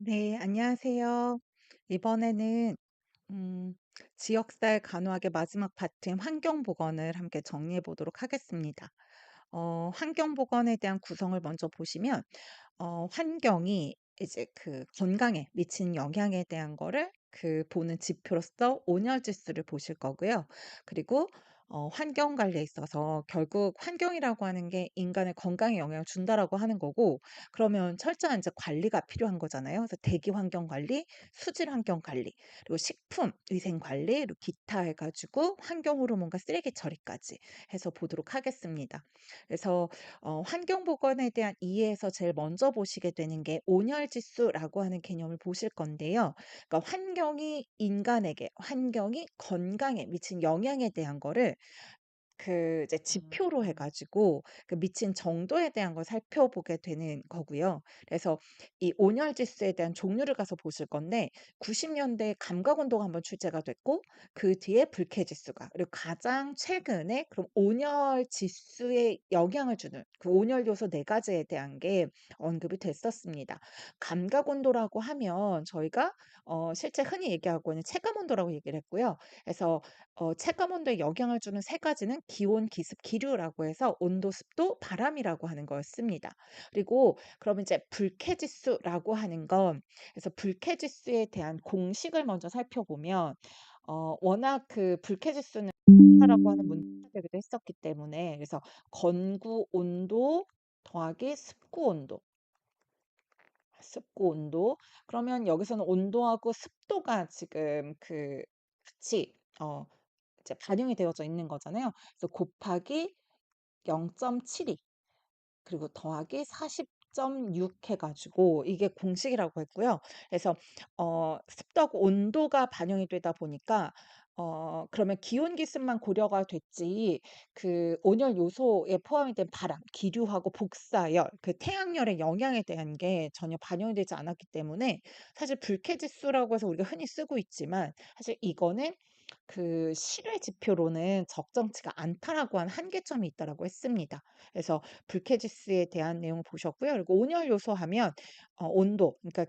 네, 안녕하세요. 이번에는 음, 지역사회 간호학의 마지막 파트인 환경보건을 함께 정리해 보도록 하겠습니다. 환경보건에 대한 구성을 먼저 보시면, 환경이 이제 그 건강에 미치는 영향에 대한 거를 그 보는 지표로서 온열지수를 보실 거고요. 그리고 환경 관리에 있어서 결국 환경이라고 하는 게 인간의 건강에 영향을 준다라고 하는 거고, 그러면 철저한 이제 관리가 필요한 거잖아요. 그래서 대기 환경 관리, 수질 환경 관리, 그리고 식품 위생 관리, 그리고 기타 해가지고 환경 호르몬과 쓰레기 처리까지 해서 보도록 하겠습니다. 그래서 환경 보건에 대한 이해에서 제일 먼저 보시게 되는 게 온열 지수라고 하는 개념을 보실 건데요. 그러니까 환경이 건강에 미친 영향에 대한 거를 그 이제 지표로 해 가지고 그 미친 정도에 대한 걸 살펴보게 되는 거고요. 그래서 이 온열 지수에 대한 종류를 가서 보실 건데, 90 년대에 감각 온도가 한번 출제가 됐고, 그 뒤에 불쾌 지수가, 그리고 가장 최근에 그럼 온열 지수에 영향을 주는 그 온열 요소 4 가지에 대한 게 언급이 됐었습니다. 감각 온도라고 하면 저희가 실제 흔히 얘기하고 있는 체감 온도라고 얘기를 했고요. 그래서 체감 온도에 영향을 주는 3 가지는 기온, 기습, 기류라고 해서 온도, 습도, 바람이라고 하는 거였습니다. 그리고 그러면 이제 불쾌지수라고 하는 건, 그래서 불쾌지수에 대한 공식을 먼저 살펴보면, 워낙 그 불쾌지수는 라고 하는 문제가 되기도 했었기 때문에, 그래서 건구 온도 더하기 습구 온도. 그러면 여기서는 온도하고 습도가 지금 그 같이 이제 반영이 되어져 있는 거잖아요. 그래서 곱하기 0.72, 그리고 더하기 40.6 해 가지고 이게 공식이라고 했고요. 그래서 습도하고 온도가 반영이 되다 보니까 그러면 기온 기습만 고려가 됐지, 그 온열 요소에 포함이 된 바람, 기류하고 복사열, 그 태양열의 영향에 대한 게 전혀 반영이 되지 않았기 때문에, 사실 불쾌지수라고 해서 우리가 흔히 쓰고 있지만 사실 이거는 그 실외 지표로는 적정치가 않다라고 하는 한계점이 있다라고 했습니다. 그래서 불쾌지수에 대한 내용을 보셨고요. 그리고 온열 요소 하면 온도, 그러니까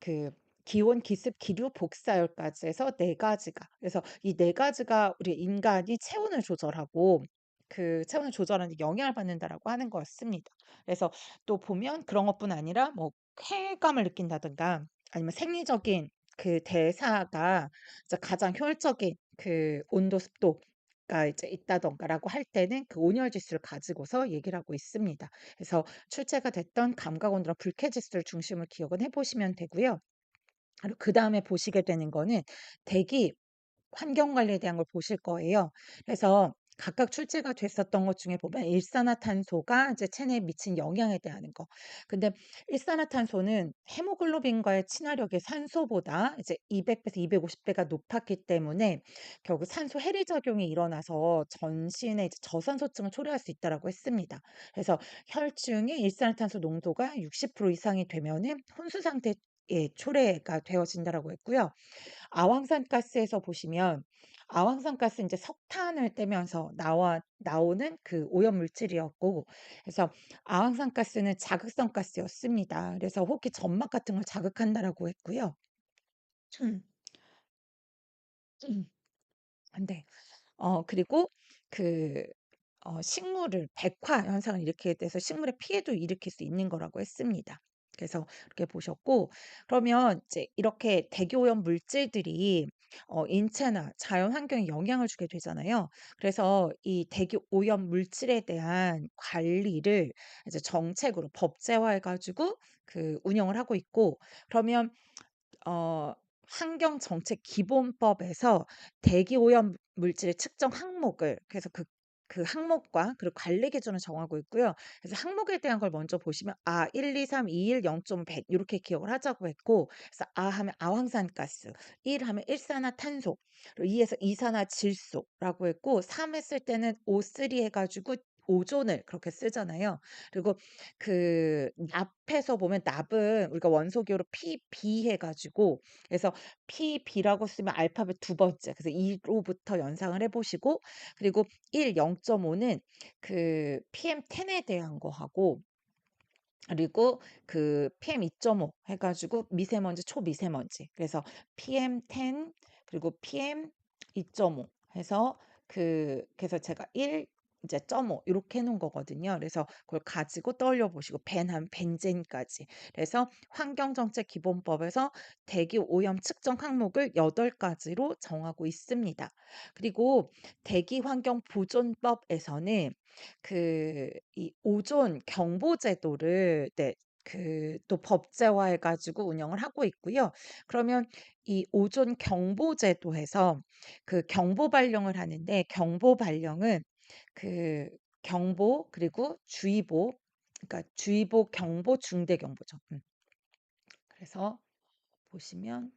그 기온, 기습, 기류, 복사열까지 해서 4 가지가, 그래서 이 4 가지가 우리 인간이 체온을 조절하고 그 체온을 조절하는 데 영향을 받는다라고 하는 거였습니다. 그래서 또 보면 그런 것뿐 아니라 뭐 쾌감을 느낀다든가, 아니면 생리적인 그 대사가 이제 가장 효율적인 그 온도, 습도가 이제 있다든가라고 할 때는 그 온열 지수를 가지고서 얘기를 하고 있습니다. 그래서 출제가 됐던 감각 온도랑 불쾌 지수를 중심으로 기억은 해 보시면 되고요. 그리고 그다음에 보시게 되는 거는 대기 환경 관리에 대한 걸 보실 거예요. 그래서 각각 출제가 됐었던 것 중에 보면 일산화탄소가 이제 체내에 미친 영향에 대한 거. 근데 일산화탄소는 헤모글로빈과의 친화력이 산소보다 이제 200배에서 250배가 높았기 때문에 결국 산소 해리 작용이 일어나서 전신에 이제 저산소증을 초래할 수 있다라고 했습니다. 그래서 혈중의 일산화탄소 농도가 60% 이상이 되면은 혼수 상태에 초래가 되어진다라고 했고요. 아황산가스에서 보시면, 아황산가스 인제 석탄을 떼면서 나오는 그 오염 물질이었고, 그래서 아황산가스는 자극성 가스였습니다. 그래서 호흡기 점막 같은 걸 자극한다라고 했고요. 네. 그리고 그 식물을 백화 현상을 일으키게 돼서 식물의 피해도 일으킬 수 있는 거라고 했습니다. 그래서 이렇게 보셨고, 그러면 이제 이렇게 대기오염 물질들이 인체나 자연 환경에 영향을 주게 되잖아요. 그래서 이 대기오염 물질에 대한 관리를 이제 정책으로 법제화해 가지고 그 운영을 하고 있고, 그러면 어 환경정책기본법에서 대기오염 물질의 측정 항목을, 그래서 그 항목과 그리고 관리 기준을 정하고 있고요. 그래서 항목에 대한 걸 먼저 보시면 1, 2, 3, 2, 1, 0.100 요렇게 기억을 하자고 했고, 그래서 하면 아황산가스, 1 하면 일산화탄소, 그리고 2 에서 이산화질소라고 했고, 3 했을 때는 O3 해 가지고 오존을 그렇게 쓰잖아요. 그리고 그 납에서 보면, 납은 우리가 원소 기호로 Pb 해 가지고, 그래서 Pb라고 쓰면 알파벳 두 번째, 그래서 2 로부터 연상을 해 보시고, 그리고 1 0.5는 그 PM10에 대한 거하고, 그리고 그 PM2.5 해 가지고 미세먼지, 초미세먼지. 그래서 PM10 그리고 PM2.5 해서 그래서 제가 1 이제 0.5 요렇게 해 놓은 거거든요. 그래서 그걸 가지고 떠올려 보시고 벤하면 벤젠까지. 그래서 환경정책기본법에서 대기 오염 측정 항목을 8가지로 정하고 있습니다. 그리고 대기환경보존법에서는 이 오존 경보 제도를 또 법제화해 가지고 운영을 하고 있고요. 그러면 이 오존 경보 제도에서 경보 발령을 하는데, 경보 발령은 그 경보 그리고 주의보, 그러니까 주의보, 경보, 중대 경보죠. 그래서 보시면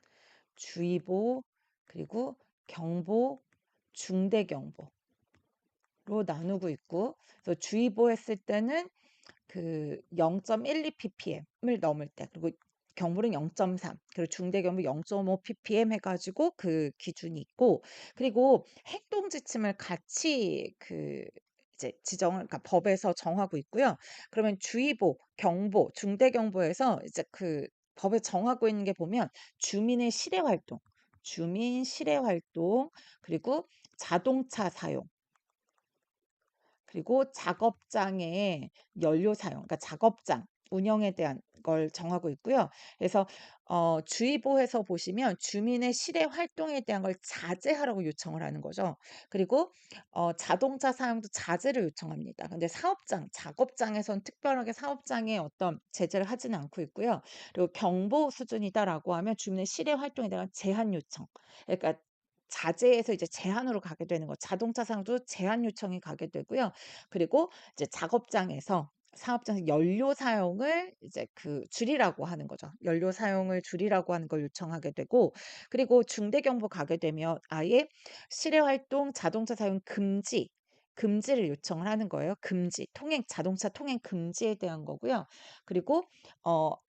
주의보 그리고 경보, 중대 경보로 나누고 있고, 그래서 주의보 했을 때는 0.12 ppm을 넘을 때, 그리고 경보는 0.3, 그리고 중대 경보 0.5 ppm 해 가지고 그 기준이 있고, 그리고 행동 지침을 같이 이제 지정을, 그러니까 법에서 정하고 있고요. 그러면 주의보, 경보, 중대 경보에서 이제 법에 정하고 있는 게 보면 주민의 실외 활동, 주민 실외 활동, 그리고 자동차 사용, 그리고 작업장의 연료 사용, 그러니까 작업장 운영에 대한 걸 정하고 있고요. 그래서 주의보에서 보시면 주민의 실외 활동에 대한 걸 자제하라고 요청을 하는 거죠. 그리고 자동차 사용도 자제를 요청합니다. 근데 사업장, 작업장에선 특별하게 사업장에 어떤 제재를 하지는 않고 있고요. 그리고 경보 수준이다라고 하면 주민의 실외 활동에 대한 제한 요청. 그러니까 자제에서 이제 제한으로 가게 되는 거. 자동차 사용도 제한 요청이 가게 되고요. 그리고 이제 작업장에서, 사업장에서 연료 사용을 이제 줄이라고 하는 거죠. 연료 사용을 줄이라고 하는 걸 요청하게 되고, 그리고 중대 경보 가게 되면 아예 실외 활동, 자동차 사용 금지를 요청을 하는 거예요. 금지, 자동차 통행 금지에 대한 거고요. 그리고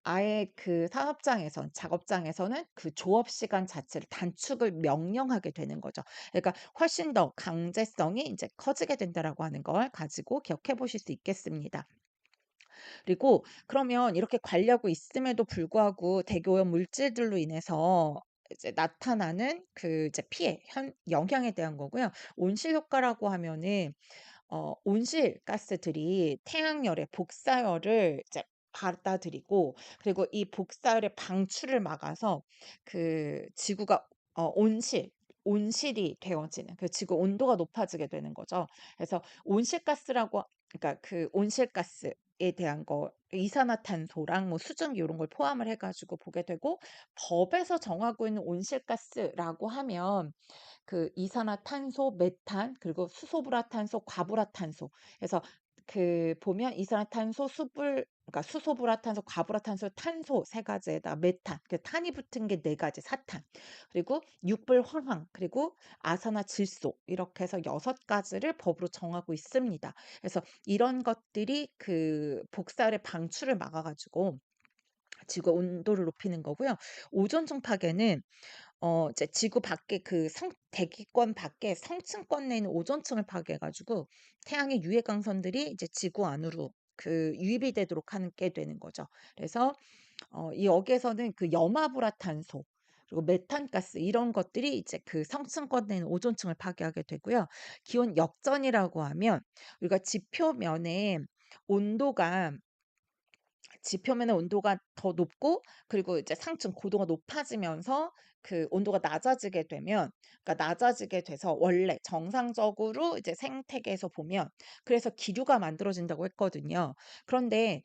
아예 사업장에선, 작업장에서는 조업 시간 자체를 단축을 명령하게 되는 거죠. 그러니까 훨씬 더 강제성이 이제 커지게 된다라고 하는 걸 가지고 기억해 보실 수 있겠습니다. 그리고 그러면 이렇게 관리하고 있음에도 불구하고 대기오염 물질들로 인해서 이제 나타나는 이제 피해, 영향에 대한 거고요. 온실 효과라고 하면은 온실가스들이 태양열의 복사열을 이제 받아들이고, 그리고 이 복사열의 방출을 막아서 지구가 온실이 되어지는, 지구 온도가 높아지게 되는 거죠. 그래서 온실가스라고, 그러니까 온실가스에 대한 거, 이산화탄소랑 뭐 수증기 이런 걸 포함을 해가지고 보게 되고, 법에서 정하고 있는 온실가스라고 하면 이산화탄소, 메탄, 그리고 수소불화탄소, 과불화탄소. 그래서 보면 이산화탄소, 그러니까 수소불화탄소, 과불화탄소, 탄소 세 가지에다 메탄, 탄이 붙은 게 네 가지, 사탄. 그리고 육불화황, 그리고 아산화질소, 이렇게 해서 6가지를 법으로 정하고 있습니다. 그래서 이런 것들이 복사열의 방출을 막아가지고 지구 온도를 높이는 거고요. 오존층 파괴는 이제 지구 밖에 대기권 밖에 성층권 내에 있는 오존층을 파괴해 가지고 태양의 유해 강선들이 이제 지구 안으로 유입이 되도록 하게 되는 거죠. 그래서 여기에서는 염화불화탄소, 그리고 메탄가스, 이런 것들이 이제 성층권 내에 있는 오존층을 파괴하게 되고요. 기온 역전이라고 하면 우리가 지표면의 온도가 더 높고, 그리고 이제 상층 고도가 높아지면서 온도가 낮아지게 되면, 그러니까 낮아지게 돼서 원래 정상적으로 이제 생태계에서 보면, 그래서 기류가 만들어진다고 했거든요. 그런데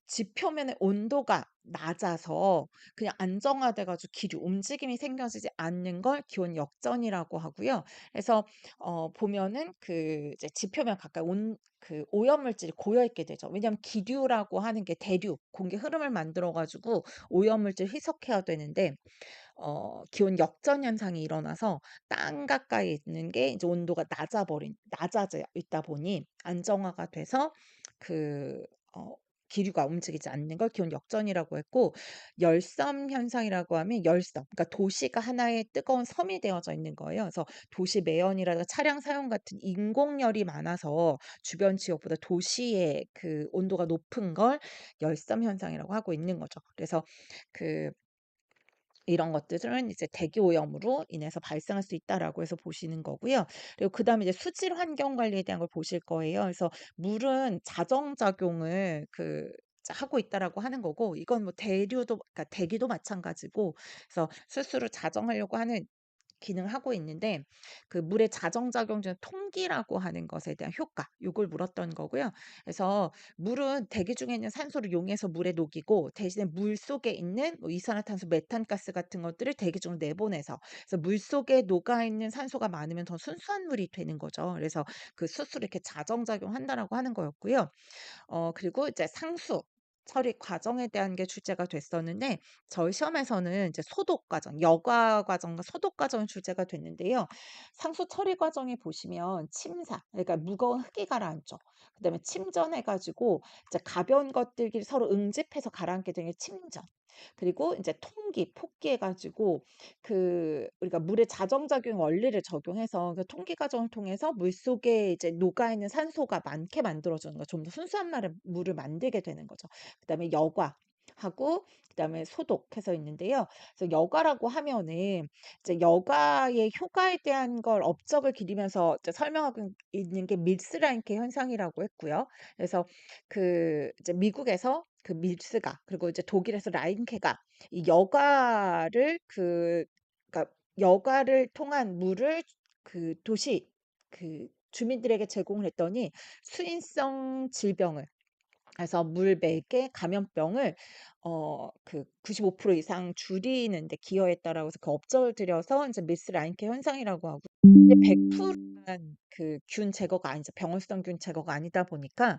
지표면의 온도가 낮아서 그냥 안정화돼 가지고 움직임이 생겨지지 않는 걸 기온 역전이라고 하고요. 그래서 보면은 이제 지표면 가까이 오염물질이 고여 있게 되죠. 왜냐하면 기류라고 하는 게 대류, 공기 흐름을 만들어 가지고 오염물질 희석해야 되는데, 기온 역전 현상이 일어나서 땅 가까이 있는 게 이제 온도가 낮아져 있다 보니 안정화가 돼서 그 어 기류가 움직이지 않는 걸 기온 역전이라고 했고, 열섬 현상이라고 하면 열섬, 그러니까 도시가 하나의 뜨거운 섬이 되어져 있는 거예요. 그래서 도시 매연이라든가 차량 사용 같은 인공열이 많아서 주변 지역보다 도시의 그 온도가 높은 걸 열섬 현상이라고 하고 있는 거죠. 그래서 그 이런 것들은 이제 대기 오염으로 인해서 발생할 수 있다라고 해서 보시는 거고요. 그리고 그다음에 이제 수질 환경 관리에 대한 걸 보실 거예요. 그래서 물은 자정 작용을 하고 있다라고 하는 거고, 이건 뭐 대류도, 그러니까 대기도 마찬가지고, 그래서 스스로 자정하려고 하는 기능을 하고 있는데, 그 물의 자정작용 중 통기라고 하는 것에 대한 효과, 요걸 물었던 거고요. 그래서 물은 대기 중에 있는 산소를 용해서 물에 녹이고, 대신에 물 속에 있는 뭐 이산화탄소, 메탄가스 같은 것들을 대기 중으로 내보내서, 그래서 물 속에 녹아 있는 산소가 많으면 더 순수한 물이 되는 거죠. 그래서 그 스스로 이렇게 자정작용한다라고 하는 거였고요. 그리고 이제 상수 처리 과정에 대한 게 출제가 됐었는데, 저희 시험에서는 이제 소독 과정, 여과 과정과 소독 과정이 출제가 됐는데요. 상수 처리 과정에 보시면 침사, 그러니까 무거운 흙이 가라앉죠. 그다음에 침전해 가지고 이제 가벼운 것들끼리 서로 응집해서 가라앉게 되는 게 침전. 그리고 이제 통기, 폭기해 가지고 우리가 물의 자정작용 원리를 적용해서 그 통기 과정을 통해서 물속에 이제 녹아 있는 산소가 많게 만들어 주는 거, 좀 더 순수한 물을 만들게 되는 거죠. 그다음에 여과하고 그다음에 소독해서 있는데요. 그래서 여과라고 하면은 이제 여과의 효과에 대한 걸 업적을 기리면서 이제 설명하고 있는 게 밀스라인케 현상이라고 했고요. 그래서 이제 미국에서 그 밀스가, 그리고 이제 독일에서 라인케가 이 여과를 그러니까 여과를 통한 물을 도시 주민들에게 제공을 했더니 수인성 질병을, 그래서 물매개 감염병을 95% 이상 줄이는 데 기여했다라고 해서 그 업적을 들여서 인제 미스 라인케 현상이라고 하고, 근데 100%한 균 제거가 아니죠. 병원성 균 제거가 아니다 보니까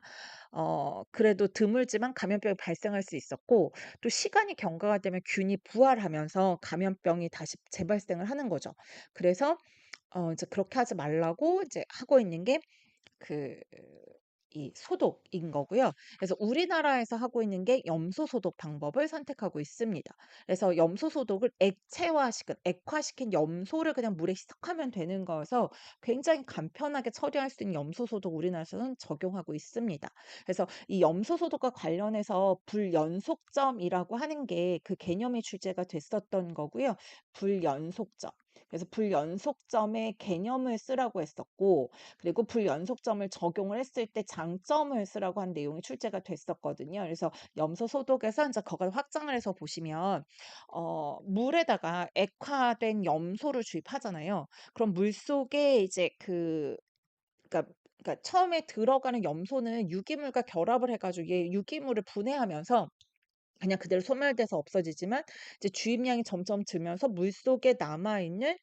그래도 드물지만 감염병이 발생할 수 있었고, 또 시간이 경과가 되면 균이 부활하면서 감염병이 다시 재발생을 하는 거죠. 그래서 이제 그렇게 하지 말라고 이제 하고 있는 게 그 이 소독인 거고요. 그래서 우리나라에서 하고 있는 게 염소 소독 방법을 선택하고 있습니다. 그래서 염소 소독을 액화시킨 염소를 그냥 물에 희석하면 되는 거여서 굉장히 간편하게 처리할 수 있는 염소 소독, 우리나라에서는 적용하고 있습니다. 그래서 이 염소 소독과 관련해서 불연속점이라고 하는 게 그 개념이 출제가 됐었던 거고요. 불연속점. 그래서 불연속점의 개념을 쓰라고 했었고, 그리고 불연속점을 적용을 했을 때 장점을 쓰라고 한 내용이 출제가 됐었거든요. 그래서 염소 소독에서 인제 그걸 확장을 해서 보시면 물에다가 액화된 염소를 주입하잖아요. 그럼 물속에 이제 그러니까 처음에 들어가는 염소는 유기물과 결합을 해 가지고 얘 유기물을 분해하면서 그냥 그대로 소멸돼서 없어지지만, 이제 주입량이 점점 들면서 물속에 남아 있는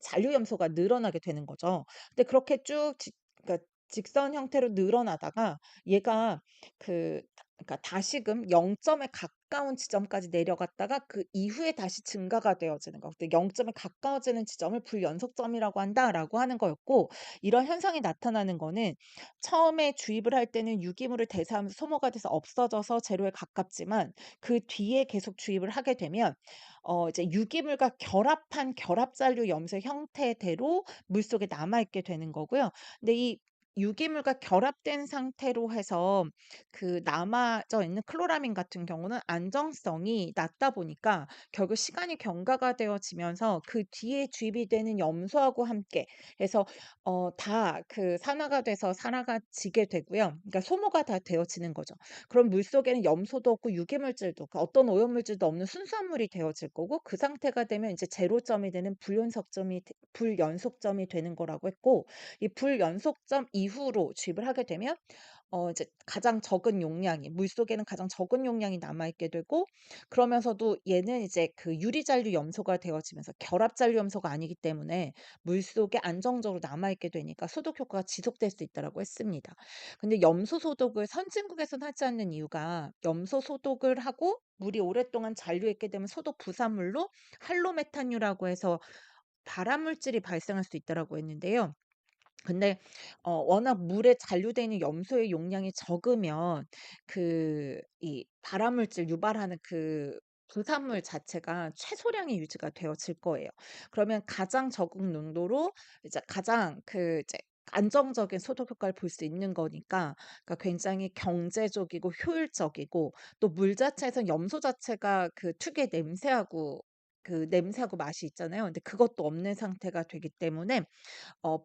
잔류 염소가 늘어나게 되는 거죠. 근데 그렇게 그러니까 직선 형태로 늘어나다가 얘가 그러니까 다시금 0점에 가까운 지점까지 내려갔다가 그 이후에 다시 증가가 되어지는 거. 근데 0점에 가까워지는 지점을 불연속점이라고 한다라고 하는 거였고, 이런 현상이 나타나는 거는 처음에 주입을 할 때는 유기물을 대사하면서 소모가 돼서 없어져서 제로에 가깝지만, 그 뒤에 계속 주입을 하게 되면 이제 유기물과 결합한 결합잔류 염소의 형태대로 물속에 남아 있게 되는 거고요. 근데 이 유기물과 결합된 상태로 해서 남아져 있는 클로라민 같은 경우는 안정성이 낮다 보니까 결국 시간이 경과가 되어지면서 그 뒤에 주입이 되는 염소하고 함께 해서 다 산화가 돼서 사라지게 되고요. 그러니까 소모가 다 되어지는 거죠. 그럼 물속에는 염소도 없고 유기물질도, 어떤 오염물질도 없는 순수한 물이 되어질 거고, 그 상태가 되면 이제 제로점이 되는 불연속점이 되는 거라고 했고, 이 불연속점 이후로 주입을 하게 되면 이제 가장 적은 용량이, 물속에는 가장 적은 용량이 남아 있게 되고, 그러면서도 얘는 이제 유리잔류 염소가 되어지면서 결합잔류 염소가 아니기 때문에 물속에 안정적으로 남아 있게 되니까 소독 효과가 지속될 수 있다라고 했습니다. 근데 염소 소독을 선진국에서는 하지 않는 이유가, 염소 소독을 하고 물이 오랫동안 잔류해 있게 되면 소독 부산물로 할로메탄유라고 해서 발암 물질이 발생할 수 있다라고 했는데요. 근데 워낙 물에 잔류돼 있는 염소의 용량이 적으면 이 발암물질 유발하는 그 부산물 자체가 최소량이 유지가 되어질 거예요. 그러면 가장 적은 농도로 이제 가장 이제 안정적인 소독 효과를 볼 수 있는 거니까, 그러니까 굉장히 경제적이고 효율적이고, 또 물 자체에서 염소 자체가 그 특유의 냄새하고 맛이 있잖아요. 근데 그것도 없는 상태가 되기 때문에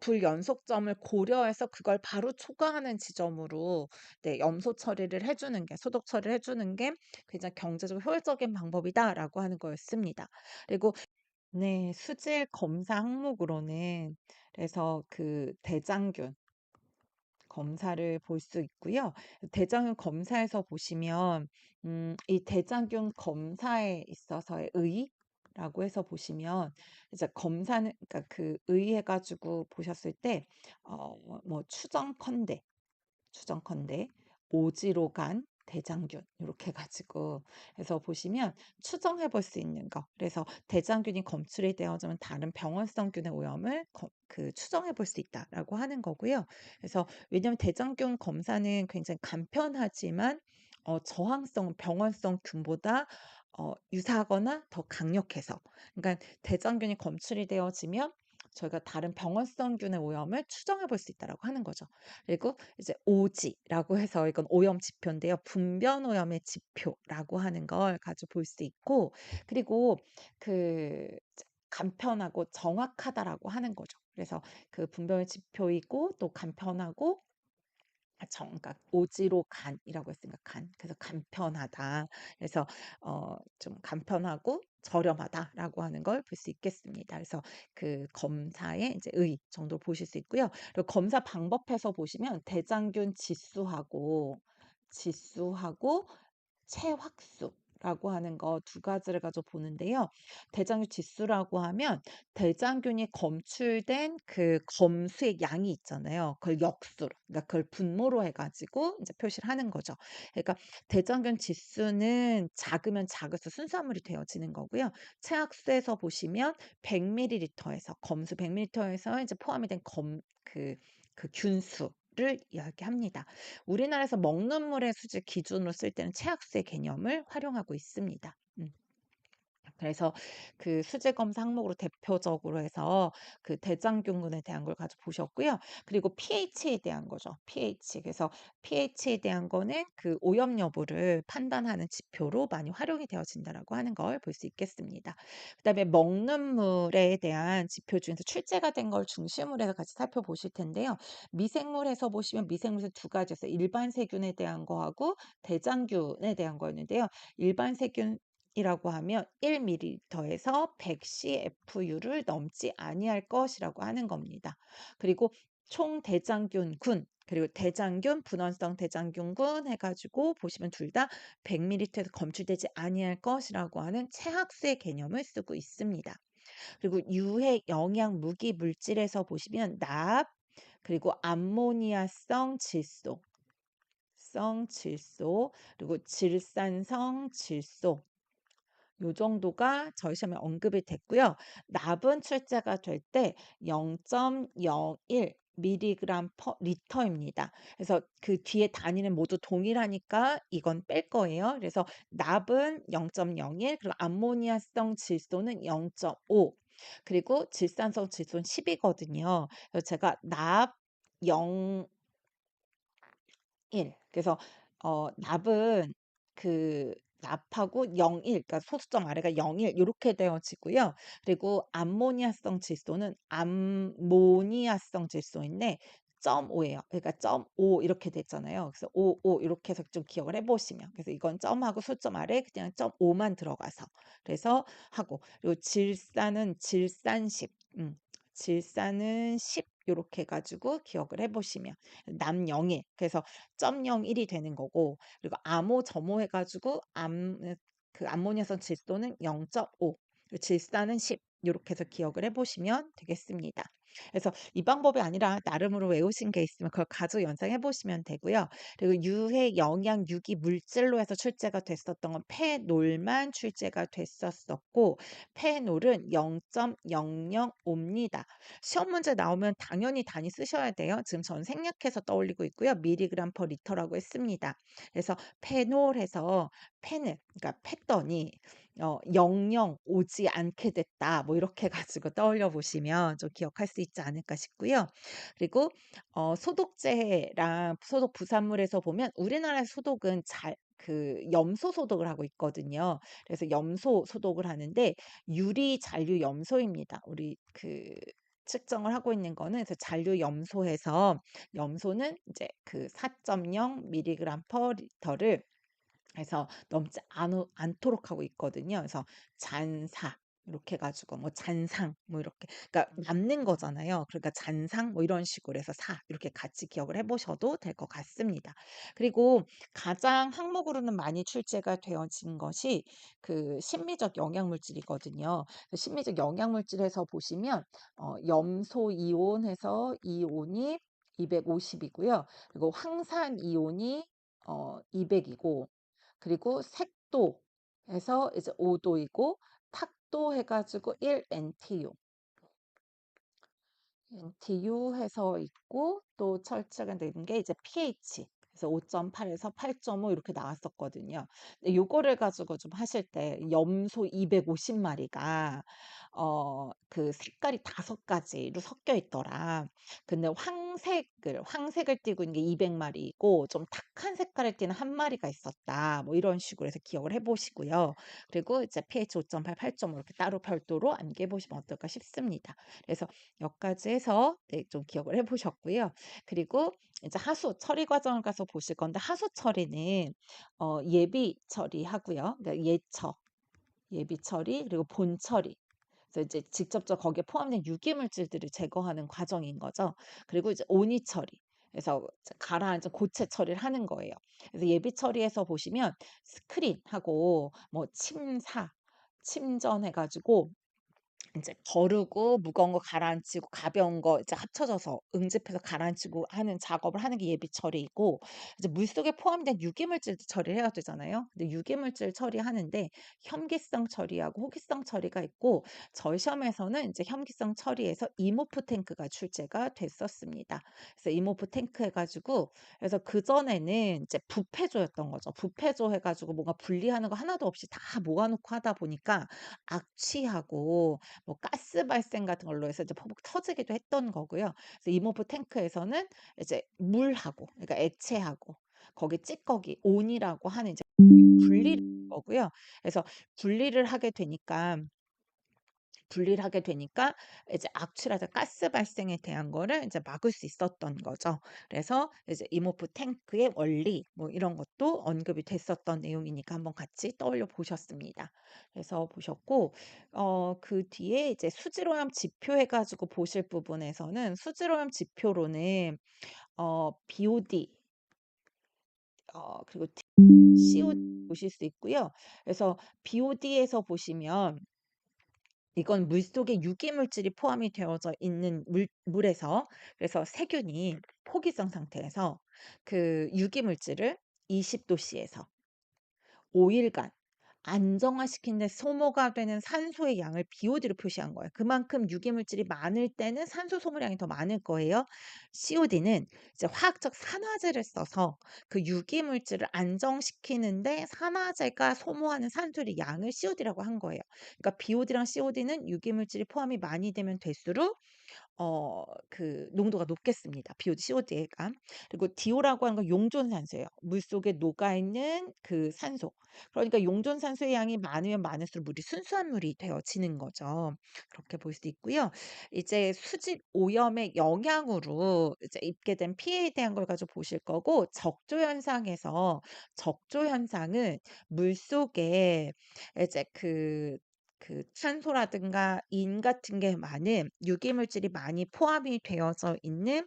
불연속점을 고려해서 그걸 바로 초과하는 지점으로 네, 염소 처리를 해 주는 게 소독 처리를 해 주는 게 굉장히 경제적으로 효율적인 방법이다라고 하는 거였습니다. 그리고 네, 수질 검사 항목으로는 그래서 그 대장균 검사를 볼 수 있고요. 대장균 검사에서 보시면 이 대장균 검사에 있어서의 의의라고 해서 보시면, 이제 검사는 그러니까 그 의의해 가지고 보셨을 때 뭐 추정컨대 오지로 간 대장균 요렇게 해 가지고 해서 보시면 추정해 볼 수 있는 거. 그래서 대장균이 검출이 되어지면 다른 병원성균의 오염을 추정해 볼 수 있다라고 하는 거고요. 그래서 왜냐하면 대장균 검사는 굉장히 간편하지만 저항성 병원성 균보다 유사하거나 더 강력해서, 그러니까 대장균이 검출이 되어지면 저희가 다른 병원성균의 오염을 추정해 볼 수 있다라고 하는 거죠. 그리고 이제 오지라고 해서 이건 오염 지표인데요. 분변 오염의 지표라고 하는 걸 가지고 볼 수 있고, 그리고 그 간편하고 정확하다라고 하는 거죠. 그래서 그 분변의 지표이고 또 간편하고 그러니까 오지로 간이라고 했으니까 그래서 간편하다. 그래서 좀 간편하고 저렴하다라고 하는 걸 볼 수 있겠습니다. 그래서 그 검사의 이제 의 정도 보실 수 있고요. 그리고 검사 방법에서 보시면 대장균 지수하고 체확수라고 하는 거 두 가지를 가지고 보는데요. 대장균 지수라고 하면 대장균이 검출된 그 검수의 양이 있잖아요. 그걸 역수로, 그러니까 그걸 분모로 해 가지고 이제 표시를 하는 거죠. 그러니까 대장균 지수는 작으면 작을수록 순수함물이 되어지는 거고요. 체악수에서 보시면 100ml에서 검수 100ml에서 이제 포함이 된 그 균수를 이야기합니다. 우리나라에서 먹는 물의 수질 기준으로 쓸 때는 체악수의 개념을 활용하고 있습니다. 그래서 그 수질 검사 항목으로 대표적으로 해서 그 대장균군에 대한 걸 가지고 보셨고요. 그리고 pH에 대한 거죠. pH. 그래서 pH에 대한 거는 그 오염 여부를 판단하는 지표로 많이 활용이 되어진다라고 하는 걸 볼 수 있겠습니다. 그다음에 먹는 물에 대한 지표 중에서 출제가 된 걸 중심으로 해서 같이 살펴보실 텐데요. 미생물에서 보시면 미생물에서 두 가지 있어요. 일반 세균에 대한 거하고 대장균에 대한 거였는데요. 일반 세균 이라고 하면 1ml에서 100 CFU를 넘지 아니할 것이라고 하는 겁니다. 그리고 총 대장균군 그리고 대장균 분원성 대장균군 해가지고 보시면 둘 다 100ml에서 검출되지 아니할 것이라고 하는 체학수의 개념을 쓰고 있습니다. 그리고 유해 영양 무기 물질에서 보시면 납 그리고 암모니아성 질소 그리고 질산성 질소 요 정도가 저희 시험에 언급이 됐고요. 납은 출제가 될 때 0.01 밀리그램 퍼 리터입니다. 그래서 그 뒤에 단위는 모두 동일하니까 이건 뺄 거예요. 그래서 납은 0.01 그리고 암모니아성 질소는 0.5 그리고 질산성 질소는 10이거든요. 그래서 제가 납 0 1 그래서 납은 그 납하고 0.1 그러니까 소수점 아래가 0.1 요렇게 되어지고요. 그리고 암모니아성 질소는 암모니아성 질소인데 0.5 예요. 그러니까 0.5 이렇게 됐잖아요. 그래서 55 이렇게 해서 좀 기억을 해 보시면 그래서 이건 점하고 소점 아래 그냥 0.5만 들어가서 그래서 하고 그리고 질산은 10 요렇게 해 가지고 기억을 해 보시면 남 0일 그래서 0.01이 되는 거고 그리고 암호 점호 해 가지고 그 암모니아성 질소는 0.5 질산은 10 요렇게 해서 기억을 해 보시면 되겠습니다. 그래서 이 방법이 아니라 나름으로 외우신 게 있으면 그걸 가지고 연상해 보시면 되고요. 그리고 유해 영양 유기 물질로 해서 출제가 됐었던 건 페놀만 출제가 됐었었고 페놀은 0.005입니다. 시험 문제 나오면 당연히 단위 쓰셔야 돼요. 지금 전 생략해서 떠올리고 있고요. 밀리그램 퍼 리터라고 했습니다. 그래서 페놀해서 펜을 그러니까 팼더니 00 오지 않게 됐다. 뭐 이렇게 가지고 떠올려 보시면 좀 기억할 수 있지 않을까 싶고요. 그리고 소독제랑 소독 부산물에서 보면 우리나라의 소독은 잘 염소 소독을 하고 있거든요. 그래서 염소 소독을 하는데 유리 잔류 염소입니다. 우리 측정을 하고 있는 거는 그래서 잔류 염소해서 염소는 이제 4.0 밀리그램 퍼 리터를 해서 넘지 않도록 하고 있거든요. 그래서 잔사 이렇게 해 가지고 뭐 잔상 뭐 이렇게 그러니까 남는 거잖아요. 그러니까 잔상 뭐 이런 식으로 해서 사 이렇게 같이 기억을 해 보셔도 될 것 같습니다. 그리고 가장 항목으로는 많이 출제가 되어진 것이 심미적 영양물질이거든요. 심미적 영양물질에서 보시면 염소 이온 해서 이온이 250 이고요. 그리고 황산 이온이 200 이고 그리고 색도 해서 이제 5 도이고 탁도 해 가지고 1 NTU 해서 있고 또 철제가 된 게 이제 pH 그래서 5.8에서 8.5 이렇게 나왔었거든요. 근데 요거를 가지고 좀 하실 때 염소 250 마리가 색깔이 5 가지로 섞여 있더라. 근데 황색을 띠고 있는 게 200 마리이고 좀 탁한 색깔을 띠는 1 마리가 있었다. 뭐 이런 식으로 해서 기억을 해 보시고요. 그리고 이제 pH 5.8, 8.5 이렇게 따로 별도로 암기해 보시면 어떨까 싶습니다. 그래서 여기까지 해서 네 좀 기억을 해 보셨고요. 그리고 이제 하수 처리 과정을 가서 보실 건데 하수 처리는 예비 처리하고요. 그러니까 예비 처리 그리고 본 처리. 그래서 이제 직접적 거기에 포함된 유기 물질들을 제거하는 과정인 거죠. 그리고 이제 온이 처리. 그래서 이제 가라앉은 고체 처리를 하는 거예요. 그래서 예비 처리에서 보시면 스크린하고 뭐 침전 해 가지고 인제 거르고 무거운 거 가라앉히고 가벼운 거 이제 합쳐져서 응집해서 가라앉히고 하는 작업을 하는 게 예비 처리이고 이제 물속에 포함된 유기물질도 처리를 해야 되잖아요. 근데 유기물질 처리하는데 혐기성 처리하고 호기성 처리가 있고 저희 시험에서는 인제 혐기성 처리에서 이모프 탱크가 출제가 됐었습니다. 그래서 이모프 탱크 해 가지고 그래서 그전에는 이제 부패조였던 거죠. 부패조 해 가지고 뭔가 분리하는 거 하나도 없이 다 모아 놓고 하다 보니까 악취하고 뭐 가스 발생 같은 걸로 해서 이제 퍽퍽 터지기도 했던 거고요. 그래서 이모프 탱크에서는 이제 물하고 그러니까 액체하고 거기 찌꺼기 온이라고 하는 이제 분리를 하는 거고요. 그래서 분리를 하게 되니까 이제 악취라든가 가스 발생에 대한 거를 이제 막을 수 있었던 거죠. 그래서 이제 이모프 탱크의 원리 뭐 이런 것도 언급이 됐었던 내용이니까 한번 같이 떠올려 보셨습니다. 그래서 보셨고 그 뒤에 이제 수질오염 지표 해 가지고 보실 부분에서는 수질오염 지표로는 BOD 그리고 COD 보실 수 있고요. 그래서 BOD에서 보시면 이건 물속에 유기물질이 포함이 되어져 있는 물에서 그래서 세균이 포기성 상태에서 유기물질을 20도 C에서 5일간 안정화시킨 데 소모가 되는 산소의 양을 BOD로 표시한 거예요. 그만큼 유기물질이 많을 때는 산소 소모량이 더 많을 거예요. COD는 이제 화학적 산화제를 써서 그 유기물질을 안정시키는데 산화제가 소모하는 산소의 양을 COD라고 한 거예요. 그러니까 BOD랑 COD는 유기물질이 포함이 많이 되면 될수록 농도가 높겠습니다. BOD, COD가. 그리고 DO라고 하는 건 용존산소예요. 물속에 녹아있는 그 산소. 그러니까 용존산소의 양이 많으면 많을수록 물이 순수한 물이 되어지는 거죠. 그렇게 볼 수 있고요. 이제 수질 오염의 영향으로 이제 입게 된 피해에 대한 걸 가지고 보실 거고 적조 현상에서 적조 현상은 물속에 이제 탄소라든가 인 같은 게 많은 유기물질이 많이 포함이 되어져 있는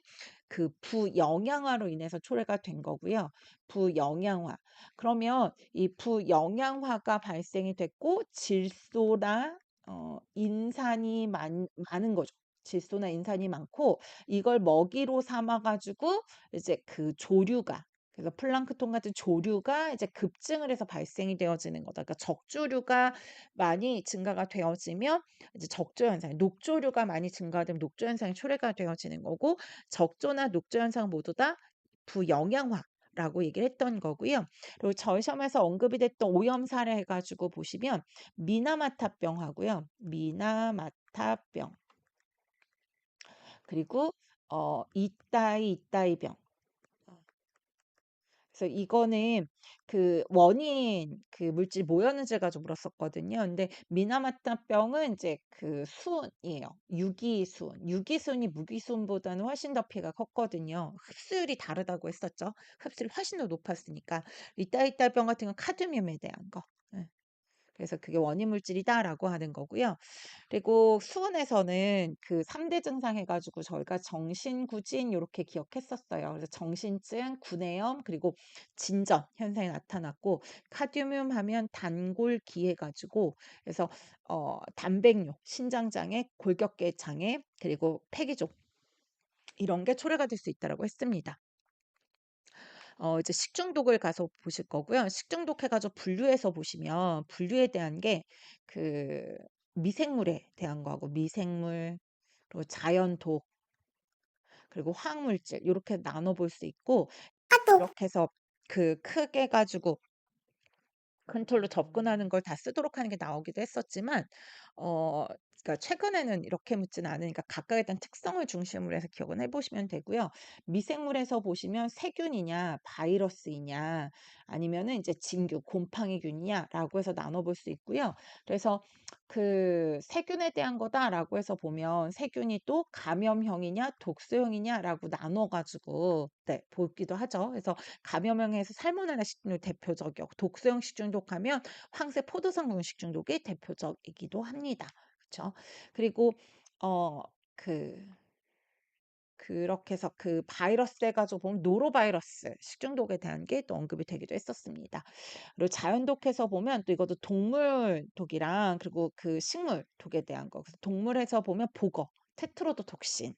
부영양화로 인해서 초래가 된 거고요. 부영양화. 그러면 이 부영양화가 발생이 됐고 질소나 인산이 많은 거죠. 질소나 인산이 많고 이걸 먹이로 삼아 가지고 이제 그 조류가 그래서 플랑크톤 같은 조류가 이제 급증을 해서 발생이 되어지는 거다. 그러니까 적조류가 많이 증가가 되어지면 이제 적조 현상, 녹조류가 많이 증가되면 녹조 현상이 초래가 되어지는 거고 적조나 녹조 현상 모두 다 부영양화라고 얘기를 했던 거고요. 그리고 저희 시험에서 언급이 됐던 오염 사례 해 가지고 보시면 미나마타병하고요. 미나마타병 그리고 이따이병. 그래서 이거는 그 원인 그 물질 뭐였는지 가지고 물었었거든요. 근데 미나마타병은 이제 그 수은이에요. 유기수은. 유기수은이 무기수은보다는 훨씬 더 피해가 컸거든요. 흡수율이 다르다고 했었죠. 흡수율이 훨씬 더 높았으니까. 이따이따병 같은 건 카드뮴에 대한 거. 예. 그래서 그게 원인 물질이다라고 하는 거고요. 그리고 수은에서는 그 3대 증상 해 가지고 저희가 정신구진 요렇게 기억했었어요. 그래서 정신증, 구내염 그리고 진전 현상이 나타났고 카드뮴 하면 단골기 해 가지고 그래서 단백뇨, 신장장애, 골격계 장애 그리고 폐기종 이런 게 초래가 될 수 있다라고 했습니다. 이제 식중독을 가서 보실 거고요. 식중독 해 가지고 분류해서 보시면 분류에 대한 게 그 미생물에 대한 거하고 미생물 그리고 자연독 그리고 화학물질 요렇게 나눠 볼 수 있고 이렇게 해서 그 크게 가지고 컨트롤로 접근하는 걸 다 쓰도록 하는 게 나오기도 했었지만 그러니까 최근에는 이렇게 묻지는 않으니까 각각에 대한 특성을 중심으로 해서 기억은 해 보시면 되고요. 미생물에서 보시면 세균이냐 바이러스이냐 아니면은 이제 진균, 곰팡이균이냐라고 해서 나눠 볼 수 있고요. 그래서 그 세균에 대한 거다라고 해서 보면 세균이 또 감염형이냐 독소형이냐라고 나눠 가지고 네, 보기도 하죠. 그래서 감염형에서 살모넬라 식중독 대표적이고 독소형 식중독하면 황새 포도성분 식중독이 대표적이기도 합니다. 그쵸? 그리고 어 그 그렇게 해서 그 바이러스 해 가지고 보면 노로바이러스 식중독에 대한 게 또 언급이 되기도 했었습니다. 그리고 자연독해서 보면 또 이것도 동물 독이랑 그리고 그 식물 독에 대한 거. 그래서 동물에서 보면 보거, 테트로도톡신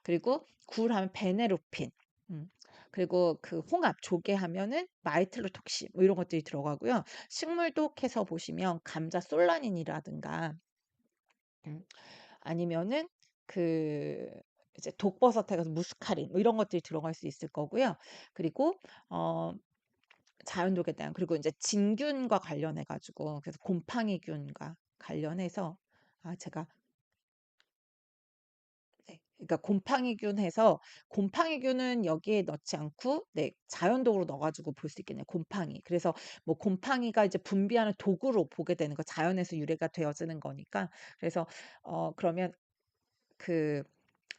그리고 굴 하면 베네루핀. 음. 그리고 그 홍합, 조개 하면은 마이틀로톡신 뭐 이런 것들이 들어가고요. 식물독해서 보시면 감자 솔라닌이라든가 음 아니면은 그 이제 독버섯 해 가지고 무스카린 뭐 이런 것들이 들어갈 수 있을 거고요. 그리고 어 자연독에 대한 그리고 인제 진균과 관련해 가지고 그래서 곰팡이균과 관련해서 제가 네. 그러니까 곰팡이균 해서 곰팡이균은 여기에 넣지 않고 네 자연독으로 넣어 가지고 볼 수 있겠네요, 곰팡이. 그래서 뭐 곰팡이가 이제 분비하는 도구로 보게 되는 거 자연에서 유래가 되어지는 거니까. 그래서 그러면 그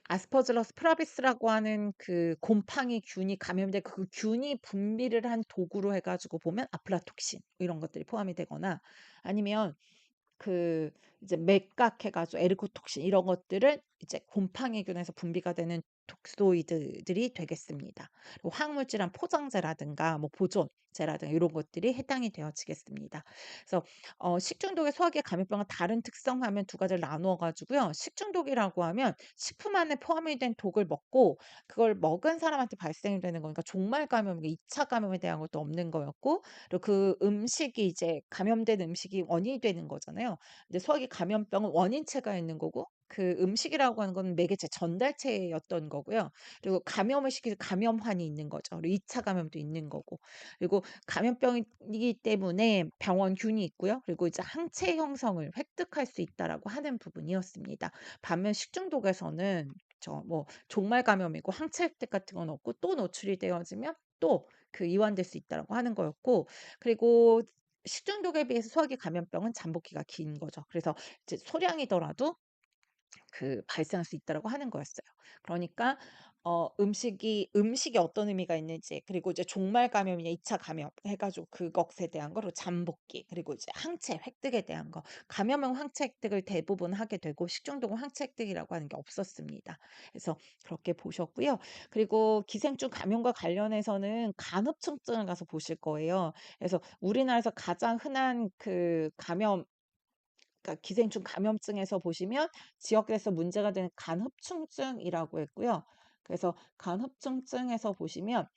아스퍼질러스 프라비스라고 하는 그 곰팡이균이 감염돼 그 균이 분비를 한 도구로 해 가지고 보면 아플라톡신 이런 것들이 포함이 되거나 아니면 그 이제 맥각 해 가지고 에리코톡신 이런 것들은 이제 곰팡이균에서 분비가 되는 독소이드들이 되겠습니다. 그리고 화학물질한 포장재라든가 뭐 보존제라든가 이런 것들이 해당이 되어지겠습니다. 그래서 식중독의 소화기 감염병과 다른 특성하면 두 가지를 나누어 가지고요. 식중독이라고 하면 식품 안에 포함이 된 독을 먹고 그걸 먹은 사람한테 발생이 되는 거니까 종말 감염, 2차 감염에 대한 것도 없는 거였고 그리고 그 음식이 이제 감염된 음식이 원인이 되는 거잖아요. 이제 소화기 감염병은 원인체가 있는 거고 그 음식이라고 하는 건 매개체 전달체였던 거고요. 그리고 감염을 시키는 감염환이 있는 거죠. 그리고 2차 감염도 있는 거고. 그리고 감염병이기 때문에 병원균이 있고요. 그리고 이제 항체 형성을 획득할 수 있다라고 하는 부분이었습니다. 반면 식중독에서는 저 뭐 종말 감염이고 항체 획득 같은 건 없고 또 노출이 되어지면 또 그 이완될 수 있다라고 하는 거였고 그리고 식중독에 비해서 소화기 감염병은 잠복기가 긴 거죠. 그래서 이제 소량이더라도 그 발생할 수 있다라고 하는 거였어요. 그러니까 음식이 어떤 의미가 있는지 그리고 이제 종말 감염이냐 2차 감염 해 가지고 그것에 대한 거 그리고 잠복기 그리고 이제 항체 획득에 대한 거. 감염은 항체 획득을 대부분 하게 되고 식중독은 항체 획득이라고 하는 게 없었습니다. 그래서 그렇게 보셨고요. 그리고 기생충 감염과 관련해서는 간흡증증을 가서 보실 거예요. 그래서 우리나라에서 가장 흔한 그 감염 그러니까 기생충 감염증에서 보시면 지역에서 문제가 되는 간흡충증이라고 했고요. 그래서 간흡충증에서 보시면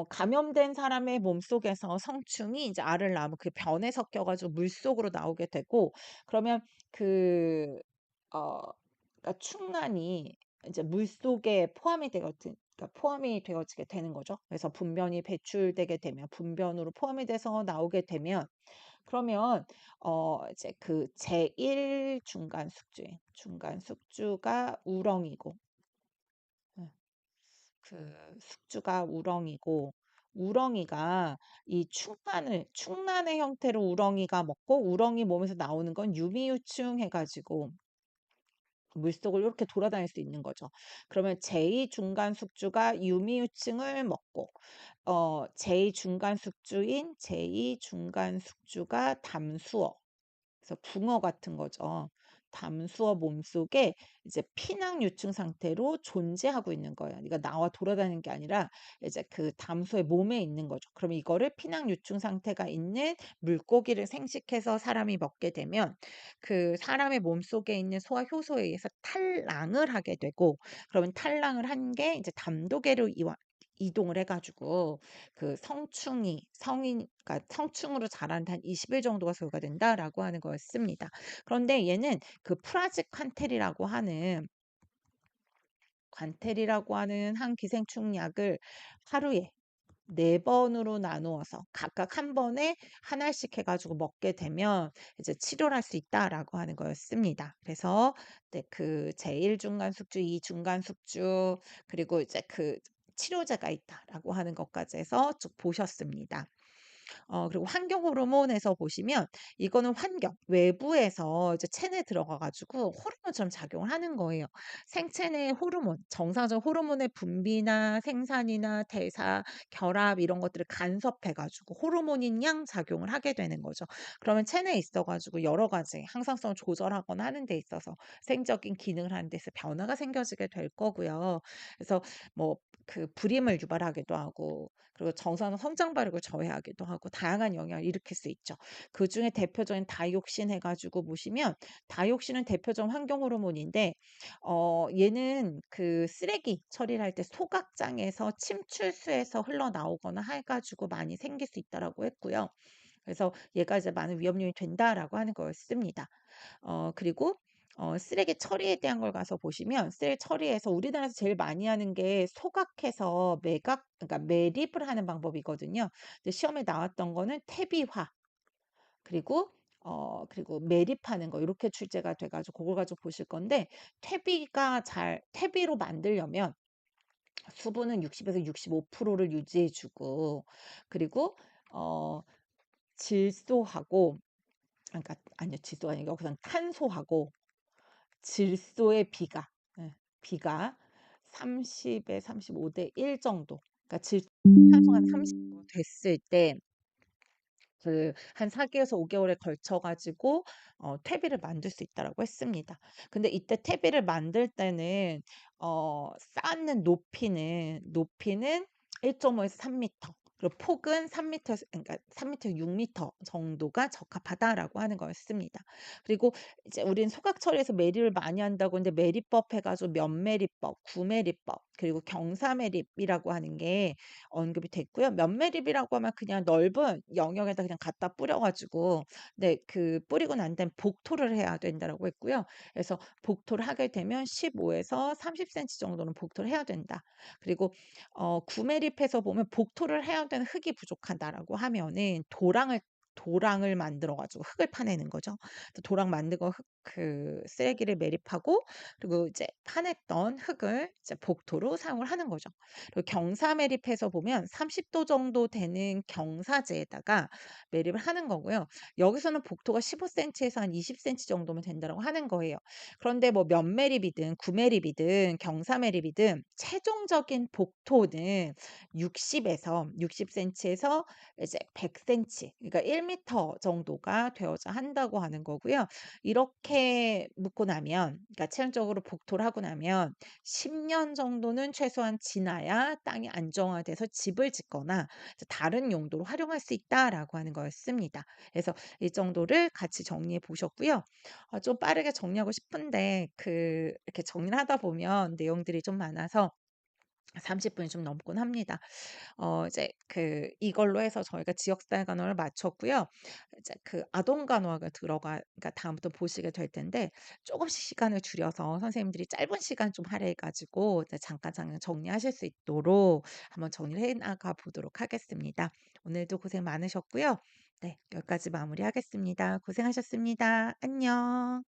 감염된 사람의 몸속에서 성충이 이제 알을 낳으면 그 변에 섞여 가지고 물속으로 나오게 되고, 그러면 그 어 그러니까 충난이 이제 물속에 포함이 되어지게 되는 거죠. 그래서 분변이 배출되게 되면, 분변으로 포함이 돼서 나오게 되면, 그러면 이제 그 제1 중간 숙주가 우렁이고, 예, 그 숙주가 우렁이고, 우렁이가 이 충난의 형태로 우렁이가 먹고, 우렁이 몸에서 나오는 건 유미유충 해 가지고 물속을 이렇게 돌아다닐 수 있는 거죠. 그러면 제2 중간 숙주가 유미유층을 먹고, 제2 중간 숙주가 담수어, 그래서 붕어 같은 거죠. 담수어 몸속에 이제 피낭 유충 상태로 존재하고 있는 거예요. 그러니까 나와 돌아다니는 게 아니라 이제 그 담수의 몸에 있는 거죠. 그러면 이거를 피낭 유충 상태가 있는 물고기를 생식해서 사람이 먹게 되면, 그 사람의 몸속에 있는 소화 효소에 의해서 탈랑을 하게 되고, 그러면 탈랑을 한 게 이제 담도계로 이동을 해 가지고 그 그러니까 성충으로 자라는데 한 20일 정도가 소요가 된다라고 하는 거였습니다. 그런데 얘는 그 프라지 관텔이라고 하는 한 기생충 약을 하루에 4번으로 나누어서 각각 한 번에 하나씩 해 가지고 먹게 되면 이제 치료를 할 수 있다라고 하는 거였습니다. 그래서 네, 그 제1 중간 숙주, 2 중간 숙주, 그리고 이제 그 치료제가 있다라고 하는 것까지 해서 쭉 보셨습니다. 그리고 환경 호르몬에서 보시면, 이거는 외부에서 이제 체내에 들어가 가지고 호르몬처럼 작용을 하는 거예요. 생체 내 호르몬, 정상적 호르몬의 분비나 생산이나 대사, 결합 이런 것들을 간섭해 가지고 호르몬인 양 작용을 하게 되는 거죠. 그러면 체내에 있어 가지고 여러 가지 항상성을 조절하거나 하는 데 있어서 생적인 기능을 하는 데서 변화가 생겨지게 될 거고요. 그래서 뭐 그 불임을 유발하기도 하고, 그리고 정상 성장 발육을 저해하기도 하고 다양한 영향을 일으킬 수 있죠. 그중에 대표적인 다이옥신 해 가지고 보시면, 다이옥신은 대표적 환경 호르몬인데 얘는 그 쓰레기 처리를 할 때 소각장에서 침출수에서 흘러나오거나 해 가지고 많이 생길 수 있다라고 했고요. 그래서 얘가 이제 많은 위험 요인이 된다라고 하는 거였습니다. 그리고 쓰레기 처리에 대한 걸 가서 보시면, 쓰레기 처리에서 우리나라에서 제일 많이 하는 게 소각해서 그러니까 매립을 하는 방법이거든요. 근데 시험에 나왔던 거는 퇴비화, 그리고 그리고 매립하는 거, 이렇게 출제가 돼 가지고 그걸 가지고 보실 건데, 퇴비로 만들려면 수분은 60에서 65%를 유지해 주고, 그리고 어 질소하고, 그러니까 아니요, 질소가 아니고 여기서는 탄소하고 질소의 비가 30에 35대 1 정도, 그러니까 탄소가 한 30 정도 됐을 때 그 한 4 개에서 5 개월에 걸쳐 가지고 퇴비를 만들 수 있다라고 했습니다. 근데 이때 퇴비를 만들 때는 쌓는 높이는 1.5에서 3 미터, 그리고 폭은 3 미터에서, 그러니까 3 미터 6 미터 정도가 적합하다라고 하는 거였습니다. 그리고 이제 우린 소각 처리에서 매립을 많이 한다고 했는데, 매립법 해 가지고 면매립법, 구매립법, 그리고 경사매립이라고 하는 게 언급이 됐고요. 면매립이라고 하면 그냥 넓은 영역에다 그냥 갖다 뿌려 가지고, 네, 그 뿌리고 난 다음에 복토를 해야 된다라고 했고요. 그래서 복토를 하게 되면 15에서 30cm 정도는 복토를 해야 된다. 그리고 구매립해서 보면 복토를 해야 되는 흙이 부족하다라고 하면은 도랑을 만들어 가지고 흙을 파내는 거죠. 도랑 만들고 쓰레기를 매립하고, 그리고 이제 파냈던 흙을 이제 복토로 사용을 하는 거죠. 그리고 경사 매립해서 보면 30도 정도 되는 경사지에다가 매립을 하는 거고요. 여기서는 복토가 15cm에서 한 20cm 정도면 된다고 하는 거예요. 그런데 뭐 면매립이든 구매립이든 경사매립이든 최종적인 복토는 60cm에서 이제 100cm, 그러니까 1 7미터 정도가 되어야 한다고 하는 거고요. 이렇게 묻고 나면, 그러니까 최종적으로 복토를 하고 나면 10년 정도는 최소한 지나야 땅이 안정화돼서 집을 짓거나 이제 다른 용도로 활용할 수 있다라고 하는 거였습니다. 그래서 이 정도를 같이 정리해 보셨고요. 좀 빠르게 정리하고 싶은데 이렇게 정리를 하다 보면 내용들이 좀 많아서 30 분이 좀 넘곤 합니다. 이제 이걸로 해서 저희가 지역사회 간호를 마쳤고요. 이제 아동 간호학을 그러니까 다음부터 보시게 될 텐데, 조금씩 시간을 줄여서 선생님들이 짧은 시간 좀 할애해 가지고 이제 잠깐 정리하실 수 있도록 한번 정리를 해 나가 보도록 하겠습니다. 오늘도 고생 많으셨고요. 네, 여기까지 마무리하겠습니다. 고생하셨습니다. 안녕.